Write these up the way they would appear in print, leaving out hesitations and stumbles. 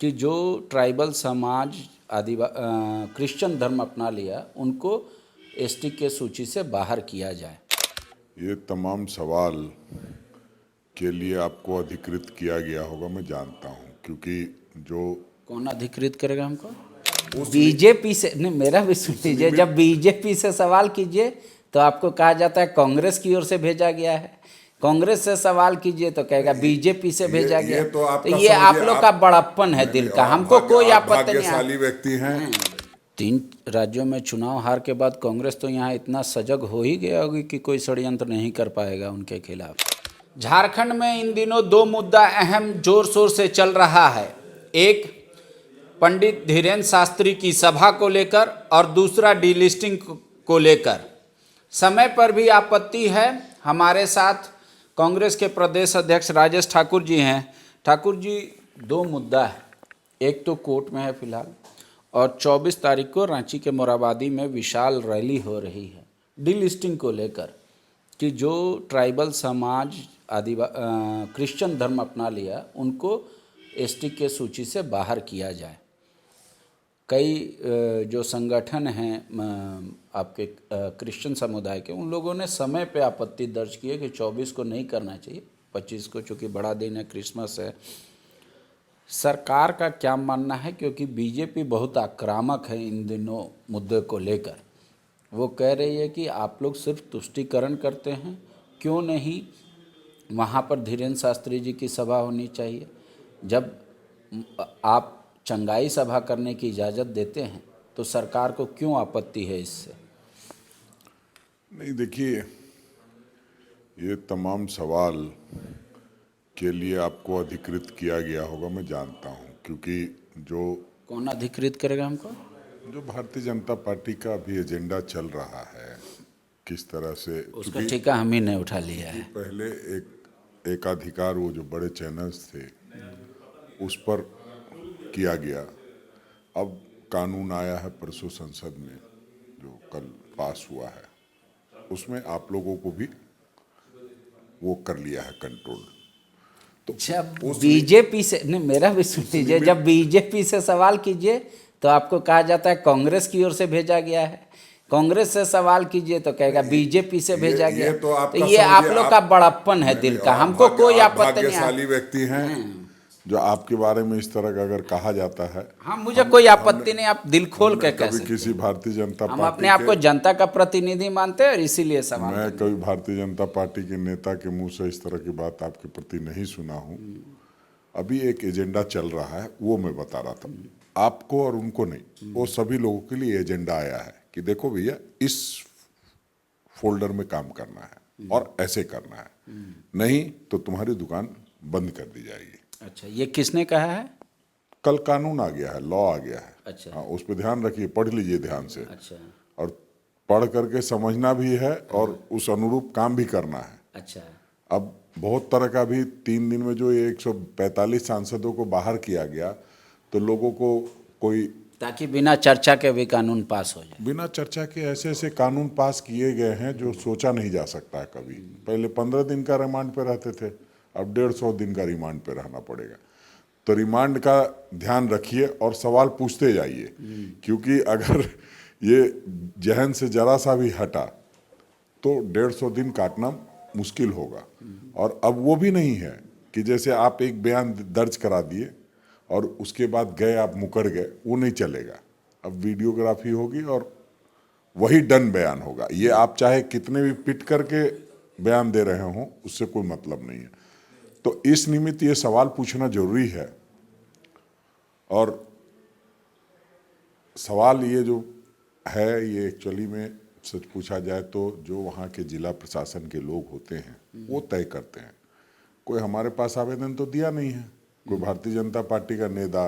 कि जो ट्राइबल समाज क्रिश्चियन धर्म अपना लिया उनको एसटी के सूची से बाहर किया जाए। ये तमाम सवाल के लिए आपको अधिकृत किया गया होगा, मैं जानता हूँ, क्योंकि जो कौन अधिकृत करेगा हमको? बीजेपी से नहीं, मेरा भी सुन लीजिए। जब बीजेपी से सवाल कीजिए तो आपको कहा जाता है कांग्रेस की ओर से भेजा गया है, कांग्रेस से सवाल कीजिए तो कहेगा बीजेपी से भेजा गया। तो ये आप लोग का बड़प्पन है दिल का, हमको कोई आपत्ति नहीं। भाग्यशाली व्यक्ति हैं। 3 राज्यों में चुनाव हार के बाद कांग्रेस तो यहाँ इतना सजग हो ही गया होगी कि कोई षड्यंत्र नहीं कर पाएगा उनके खिलाफ। झारखंड में इन दिनों 2 मुद्दा अहम जोर शोर से चल रहा है। एक पंडित धीरेन्द्र शास्त्री की सभा को लेकर और दूसरा डीलिस्टिंग को लेकर। समय पर भी आपत्ति है। हमारे साथ कांग्रेस के प्रदेश अध्यक्ष राजेश ठाकुर जी हैं। ठाकुर जी, 2 मुद्दा है। एक तो कोर्ट में है फिलहाल, और 24 तारीख को रांची के मोराबादी में विशाल रैली हो रही है डीलिस्टिंग को लेकर, कि जो ट्राइबल समाज क्रिश्चियन धर्म अपना लिया उनको एसटी के सूची से बाहर किया जाए। कई जो संगठन हैं आपके क्रिश्चियन समुदाय के, उन लोगों ने समय पे आपत्ति दर्ज की है कि 24 को नहीं करना चाहिए, 25 को, चूँकि बड़ा दिन है, क्रिसमस है। सरकार का क्या मानना है? क्योंकि बीजेपी बहुत आक्रामक है इन दिनों मुद्दे को लेकर। वो कह रही है कि आप लोग सिर्फ तुष्टीकरण करते हैं, क्यों नहीं वहाँ पर धीरेन्द्र शास्त्री जी की सभा होनी चाहिए। जब आप चंगाई सभा करने की इजाज़त देते हैं तो सरकार को क्यों आपत्ति है इससे? नहीं, देखिए, ये तमाम सवाल के लिए आपको अधिकृत किया गया होगा, मैं जानता हूँ, क्योंकि जो कौन अधिकृत करेगा हमको? जो भारतीय जनता पार्टी का अभी एजेंडा चल रहा है, किस तरह से उसका ठेका हम ही ने उठा लिया है। पहले एकाधिकार वो जो बड़े चैनल्स थे उस पर किया गया। अब कानून आया है परसों संसद में, जो कल पास हुआ है, उसमें आप लोगों को भी वो कर लिया है कंट्रोल। तो जब बीजेपी से नहीं, मेरा भी सुन लीजिए। जब बीजेपी से सवाल कीजिए तो आपको कहा जाता है कांग्रेस की ओर से भेजा गया है, कांग्रेस से सवाल कीजिए तो कहेगा बीजेपी से भेजा गया। तो ये आप लोग का बड़प्पन है दिल का, हमको कोई आपत्ति नहीं। भाग्यशाली व्यक्ति हैं जो आपके बारे में इस तरह का अगर कहा जाता है। हाँ, मुझे कोई आपत्ति नहीं, आप दिल खोल के कह सकते हैं। किसी भारतीय जनता हम पार्टी अपने आप को जनता का प्रतिनिधि मानते हैं और इसीलिए सवाल। मैं कभी भारतीय जनता पार्टी के नेता के मुंह से इस तरह की बात आपके प्रति नहीं सुना हूँ। अभी एक एजेंडा चल रहा है, वो मैं बता रहा था आपको, और उनको नहीं, वो सभी लोगों के लिए एजेंडा आया है कि देखो भैया, इस फोल्डर में काम करना है और ऐसे करना है, नहीं तो तुम्हारी दुकान बंद कर दी जाएगी। अच्छा, ये किसने कहा है? कल कानून आ गया है, लॉ आ गया है। अच्छा। हाँ, उस पर ध्यान रखिए, पढ़ लीजिए ध्यान से। अच्छा। और पढ़ करके समझना भी है और उस अनुरूप काम भी करना है। अच्छा। अब बहुत तरह का भी 3 दिन में जो ये 145 सांसदों को बाहर किया गया, तो लोगों को कोई, ताकि बिना चर्चा के भी कानून पास हो जाए। बिना चर्चा के ऐसे ऐसे कानून पास किए गए हैं जो सोचा नहीं जा सकता है कभी। पहले 15 दिन का रिमांड पे रहते थे, अब 150 दिन का रिमांड पे रहना पड़ेगा। तो रिमांड का ध्यान रखिए और सवाल पूछते जाइए, क्योंकि अगर ये जहन से जरा सा भी हटा तो 150 दिन काटना मुश्किल होगा। और अब वो भी नहीं है कि जैसे आप एक बयान दर्ज करा दिए और उसके बाद गए आप मुकर गए, वो नहीं चलेगा। अब वीडियोग्राफी होगी और वही डन बयान होगा। ये आप चाहे कितने भी पिट करके बयान दे रहे हों, उससे कोई मतलब नहीं है। तो इस निमित्त ये सवाल पूछना जरूरी है। और सवाल ये जो है, ये एक्चुअली में सच पूछा जाए तो जो वहाँ के जिला प्रशासन के लोग होते हैं वो तय करते हैं। कोई हमारे पास आवेदन तो दिया नहीं है, कोई भारतीय जनता पार्टी का नेता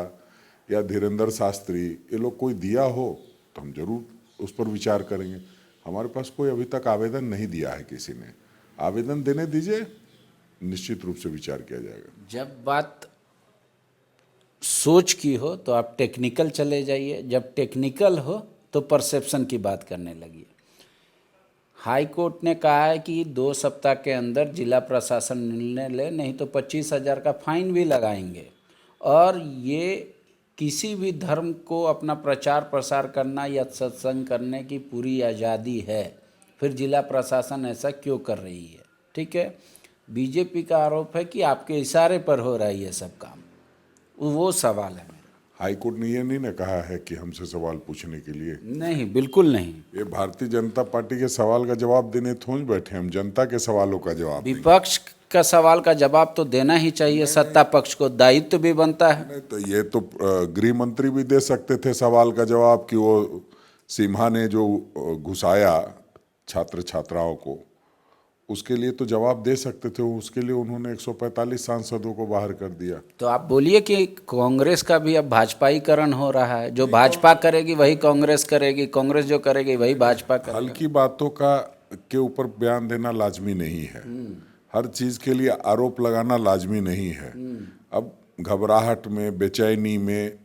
या धीरेन्द्र शास्त्री, ये लोग कोई दिया हो तो हम जरूर उस पर विचार करेंगे। हमारे पास कोई अभी तक आवेदन नहीं दिया है किसी ने। आवेदन देने दीजिए, निश्चित रूप से विचार किया जाएगा। जब बात सोच की हो तो आप टेक्निकल चले जाइए, जब टेक्निकल हो तो परसेप्शन की बात करने लगिए। हाई कोर्ट ने कहा है कि 2 सप्ताह के अंदर जिला प्रशासन निर्णय ले, नहीं तो 25,000 का फाइन भी लगाएंगे। और ये किसी भी धर्म को अपना प्रचार प्रसार करना या सत्संग करने की पूरी आज़ादी है, फिर जिला प्रशासन ऐसा क्यों कर रही है? ठीक है, बीजेपी का आरोप है कि आपके इशारे पर हो रहा है ये सब काम, वो सवाल है मेरा। हाईकोर्ट ने ये नहीं ना कहा है कि हमसे सवाल पूछने के लिए। नहीं, बिल्कुल नहीं। ये भारतीय जनता पार्टी के सवाल का जवाब देने थोड़ी बैठे, हम जनता के सवालों का जवाब देंगे। विपक्ष का सवाल का जवाब तो देना ही चाहिए, सत्ता पक्ष को दायित्व भी बनता है। नहीं तो ये तो गृह मंत्री भी दे सकते थे सवाल का जवाब कि वो सिम्हा ने जो घुसाया छात्र छात्राओं को, उसके लिए तो जवाब दे सकते थे। उसके लिए उन्होंने 145 सांसदों को बाहर कर दिया। तो आप बोलिए कि कांग्रेस का भी अब भाजपाईकरण हो रहा है, जो भाजपा करेगी वही कांग्रेस करेगी, कांग्रेस जो करेगी वही भाजपा करेगी। हल्की बातों का के ऊपर बयान देना लाजमी नहीं है, हर चीज के लिए आरोप लगाना लाजमी नहीं है। अब घबराहट में, बेचैनी में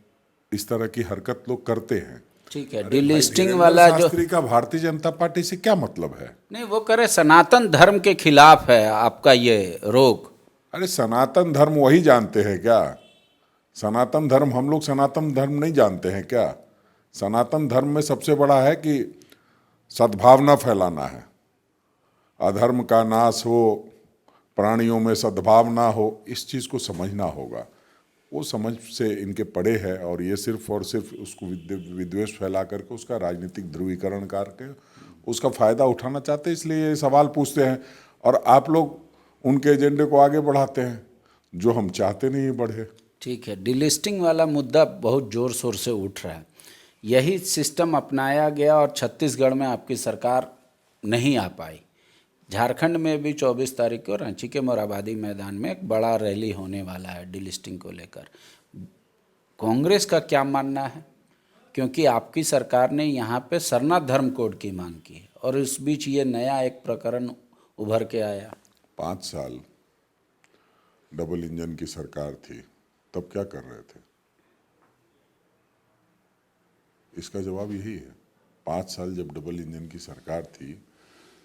इस तरह की हरकत लोग करते हैं। ठीक है, डिलिस्टिंग वाला जो शास्त्री का भारतीय जनता पार्टी से क्या मतलब है? नहीं, वो करे सनातन धर्म के खिलाफ है आपका ये रोग। अरे सनातन धर्म वही जानते हैं क्या? सनातन धर्म, हम लोग सनातन धर्म नहीं जानते हैं क्या? सनातन धर्म में सबसे बड़ा है कि सद्भावना फैलाना है, अधर्म का नाश हो, प्राणियों में सद्भावना हो, इस चीज़ को समझना होगा। वो समझ से इनके पड़े है और ये सिर्फ और सिर्फ उसको विद्वेष फैला करके उसका राजनीतिक ध्रुवीकरण करके उसका फ़ायदा उठाना चाहते हैं, इसलिए ये सवाल पूछते हैं और आप लोग उनके एजेंडे को आगे बढ़ाते हैं जो हम चाहते नहीं बढ़े। ठीक है, डिलिस्टिंग वाला मुद्दा बहुत ज़ोर शोर से उठ रहा है। यही सिस्टम अपनाया गया और छत्तीसगढ़ में आपकी सरकार नहीं आ पाई। झारखंड में भी 24 तारीख को रांची के मोराबादी मैदान में एक बड़ा रैली होने वाला है डिलिस्टिंग को लेकर। कांग्रेस का क्या मानना है? क्योंकि आपकी सरकार ने यहाँ पे सरना धर्म कोड की मांग की है और इस बीच ये नया एक प्रकरण उभर के आया। 5 साल डबल इंजन की सरकार थी, तब क्या कर रहे थे? इसका जवाब यही है। 5 साल जब डबल इंजन की सरकार थी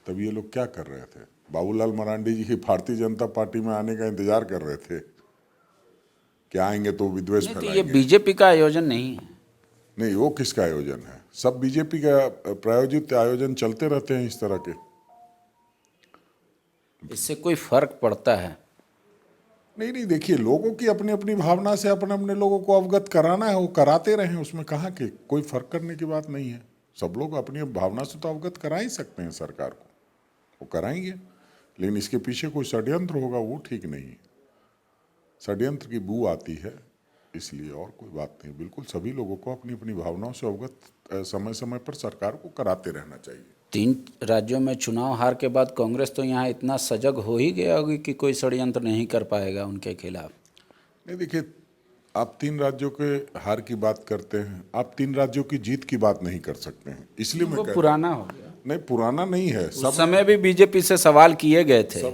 तब ये लोग क्या कर रहे थे? बाबूलाल मरांडी जी की भारतीय जनता पार्टी में आने का इंतजार कर रहे थे कि आएंगे तो विद्वेष तो ये फैलाएंगे। बीजेपी का आयोजन नहीं है। नहीं, वो किसका आयोजन है? सब बीजेपी का प्रायोजित आयोजन चलते रहते हैं इस तरह के। इससे कोई फर्क पड़ता है? नहीं, देखिए, लोगों की अपनी अपनी भावना से अपने अपने लोगों को अवगत कराना है, वो कराते रहें, उसमें कहाँ के कोई फर्क करने की बात नहीं है। सब लोग अपनी भावना से तो अवगत करा ही सकते हैं सरकार को, वो कराएंगे, लेकिन इसके पीछे कोई षड्यंत्र होगा वो ठीक नहीं है। षड्यंत्र की बू आती है, इसलिए और कोई बात नहीं। बिल्कुल सभी लोगों को अपनी अपनी भावनाओं से अवगत समय समय पर सरकार को कराते रहना चाहिए। 3 राज्यों में चुनाव हार के बाद कांग्रेस तो यहाँ इतना सजग हो ही गया होगी कि कोई षड्यंत्र नहीं कर पाएगा उनके खिलाफ। नहीं, देखिए, आप 3 राज्यों के हार की बात करते हैं, आप 3 राज्यों की जीत की बात नहीं कर सकते हैं, इसलिए मैं पुराना हो गया। नहीं, पुराना नहीं है। उस समय भी बीजेपी से सवाल किए गए थे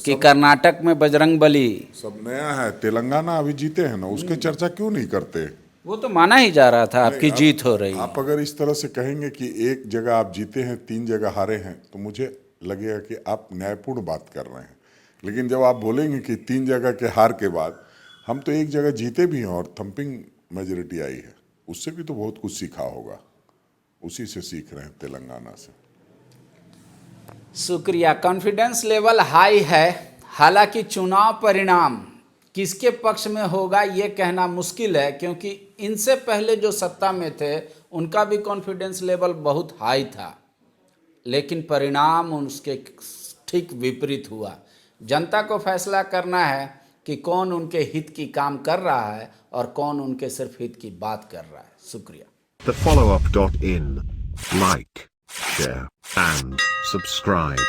कि कर्नाटक में बजरंगबली, सब नया है। तेलंगाना अभी जीते हैं ना, उसके चर्चा क्यों नहीं करते? वो तो माना ही जा रहा था आपकी जीत हो रही है। आप अगर इस तरह से कहेंगे कि एक जगह आप जीते हैं, 3 जगह हारे हैं, तो मुझे लगेगा कि आप न्यायपूर्ण बात कर रहे हैं। लेकिन जब आप बोलेंगे कि 3 जगह के हार के बाद हम तो एक जगह जीते भी हैं और थंपिंग मेजोरिटी आई है, उससे भी तो बहुत कुछ सीखा होगा। उसी से सीख रहे हैं तेलंगाना से। शुक्रिया। कॉन्फिडेंस लेवल हाई है, हालांकि चुनाव परिणाम किसके पक्ष में होगा ये कहना मुश्किल है, क्योंकि इनसे पहले जो सत्ता में थे उनका भी कॉन्फिडेंस लेवल बहुत हाई था, लेकिन परिणाम उसके ठीक विपरीत हुआ। जनता को फैसला करना है कि कौन उनके हित की काम कर रहा है और कौन उनके सिर्फ हित की बात कर रहा है। शुक्रिया। TheFollowUp.in. Like, share, and subscribe.